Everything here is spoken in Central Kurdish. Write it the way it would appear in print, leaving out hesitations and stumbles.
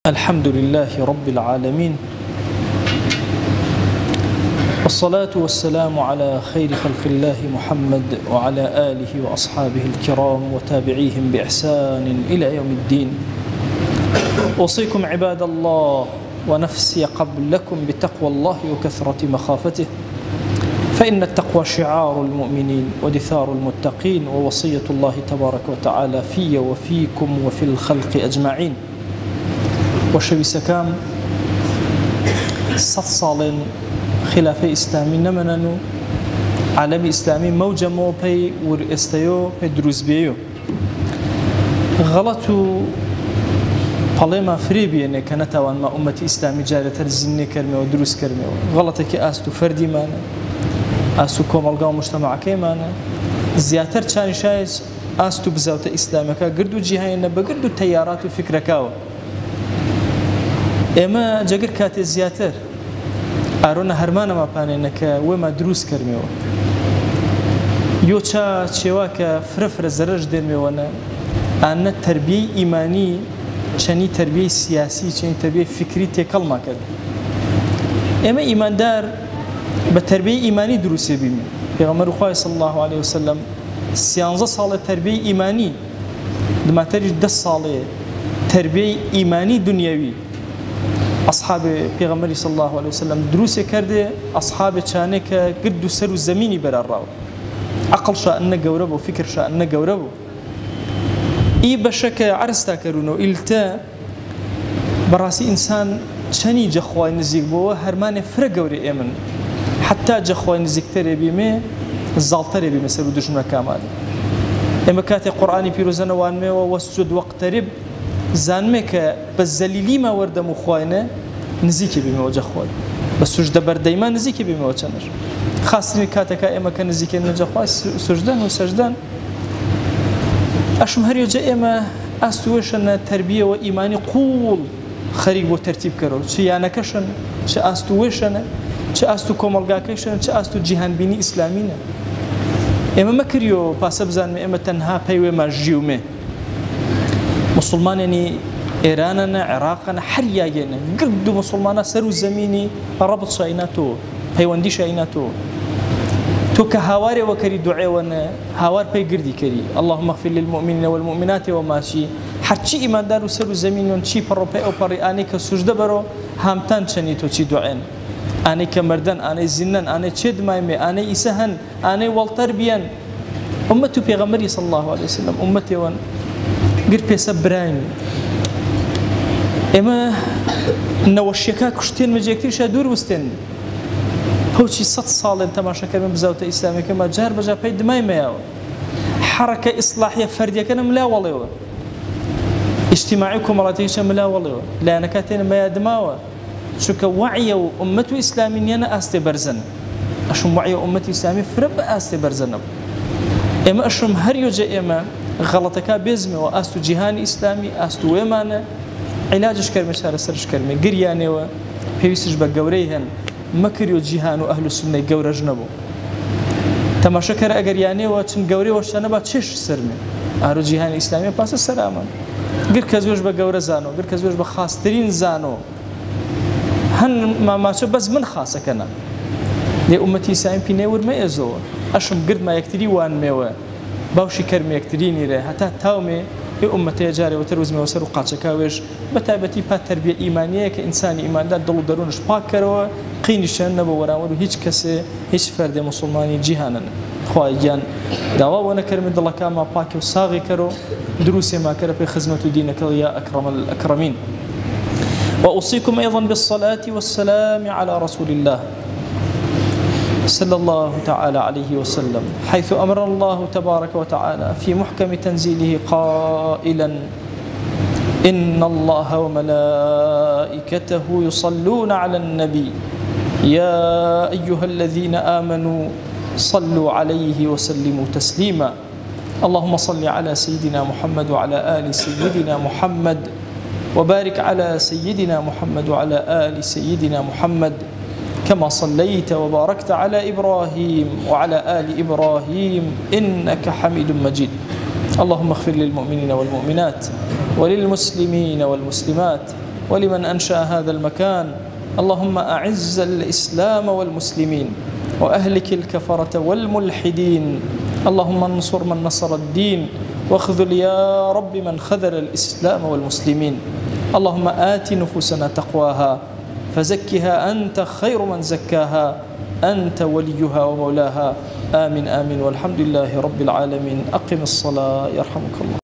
الحمد لله رب العالمين، والصلاة والسلام على خير خلق الله محمد وعلى آله وأصحابه الكرام وتابعيهم بإحسان إلى يوم الدين. أوصيكم عباد الله ونفسي قبلكم بتقوى الله وكثرة مخافته، فإن التقوى شعار المؤمنين ودثار المتقين، ووصية الله تبارك وتعالى في وفيكم وفي الخلق أجمعين. وشوي سكام صالين خلافة إسلامي نمننو عالمي إسلامي موجة موبي ورئستيو دروز بيو غلطو بلما فريبي أنه كانت وان ما أمتي إسلامي جارة ترزيني كرمي ودروس كرمي غلطك أستو فردي مانا أستو كومالقا ومجتمع كيمانا زياتر كان شايز أستو بزاوة إسلامك قردو جيهاينا بقردو التيارات وفكركاو إما جاگر كاتي زياتر أرونا هرمانا ما بانينك وما دروس كرميو يوچا چواك فرفر زرج درميوانا أن تربية إيماني چني تربية سياسي چني تربية فكري تكل ما كد إما إيمان دار بتربية إيماني دروس يبيمي پیغمبر خواه صلى الله عليه وسلم 13 سال تربية إيماني لما تريد 10 سال تربية إيماني دنيوي أصحاب پیغمبر صلى الله عليه وسلم دروس كرده أصحاب چانك قد سر الزميني برا عقل شأن جوربه وفكر شأن جوربه إي بشك عرستا كرونو إلتا براسي إنسان شني جخوي نزيق بوا هرمان فرق جوري إيمن حتى جخوي نزيق تري بيمه الزالتري بيمه سر دشمن كامل إما كاتي قرآني بيروزنا وان مه وسجد واقترب زانمك بس زليلي ما ورد مخواينه نزيكي بما وجه خوي بس سجده برديما نزيكي بما وجهنر خاصني كاتك اما كان نزيكي وجه خوي سجدان وسجدان اشم هر يجا اما استوشن تربيه وايماني قول خريج وترتيب كرو شي انا كشن شي استوشن شي استو كوملغاكشن شي استو جهان بيني اسلامينا اما مكريو باسبزان اما تنها بيو ما جيومه مسلمان يعني إيراننا عراقنا حريانا قد مسلمانا سروا زميني ربط شايناتو هيواندي شايناتو تو كهواري وكري دعاء وانا هوار بي قردي كري اللهم اغفر للمؤمنين والمؤمنات وماشي حتى إيمان دارو سروا زميني ونشي برو بي أو بري آني كسجد برو هامتان شانيتو چي دعين آني كمردن آني زنن آني چد مايمي آني إسهن آني والتربيان أمتو بيغمري صلى الله عليه وسلم أمتي وان قرب يسبرين إما نوشيكا كشتين مجيكتير شادور وستين هوشي 6 سال انت ما شكل من بزاوة إسلامي كما جار بجا بيد ما يمياو حركة إصلاحية فردية كان ملا والله اجتماعيكم مراتيش ملا والله لا أنا كاتين ما يدماوا شك وعي أمته إسلامية أنا أستبرزن أشم وعي أمتي إسلامي فرب أستبرزن إما أشم هر يوجا إما غلطك بيزمي وأستو جهاني إسلامي أستو ويمانه علاجش كرمي شارع سرش كرمي قرياني وبيسج بقوريهن مكريو جهان وأهل السنة قورة جنبو تماشكر أقرياني وتن قوري وشانبا تشش سرمي أهل جهاني إسلامي باس السلامة قر كزوج بقورة زانو قر كزوج بخاسترين زانو هن ما شو بس من خاصك أنا لأمتي إسلامي بينور ما يزور أشم قرد ما يكتري وان ميوه باوشي كرمي يكتريني ره حتى تاومي أمتي جاري وتروزمي وسر وقاتشكاويش بتعبتي با تربية إيمانية كإنسان إيمان دار دلو درونش باك كروا قينشان نبو وراولو هيج كسي هيج فرد مسلماني جيهانا خواهيان دعوا وانا كرمي دلو كاما باكي وصاغي كرو دروسي ما كرا بخزمة دينك يا أكرم الأكرمين. وأوصيكم أيضا بالصلاة والسلام على رسول الله صلى الله تعالى عليه وسلم، حيث أمر الله تبارك وتعالى في محكم تنزيله قائلا إن الله وملائكته يصلون على النبي يا أيها الذين آمنوا صلوا عليه وسلموا تسليما. اللهم صل على سيدنا محمد وعلى آل سيدنا محمد وبارك على سيدنا محمد وعلى آل سيدنا محمد كما صليت وباركت على إبراهيم وعلى آل إبراهيم إنك حميد مجيد. اللهم اغفر للمؤمنين والمؤمنات وللمسلمين والمسلمات ولمن أنشأ هذا المكان. اللهم أعز الإسلام والمسلمين وأهلك الكفرة والملحدين. اللهم انصر من نصر الدين واخذل يا رب من خذل الإسلام والمسلمين. اللهم آت نفوسنا تقواها فزكها أنت خير من زكاها، أنت وليها ومولاها. آمين آمين والحمد لله رب العالمين. أقم الصلاة يرحمك الله.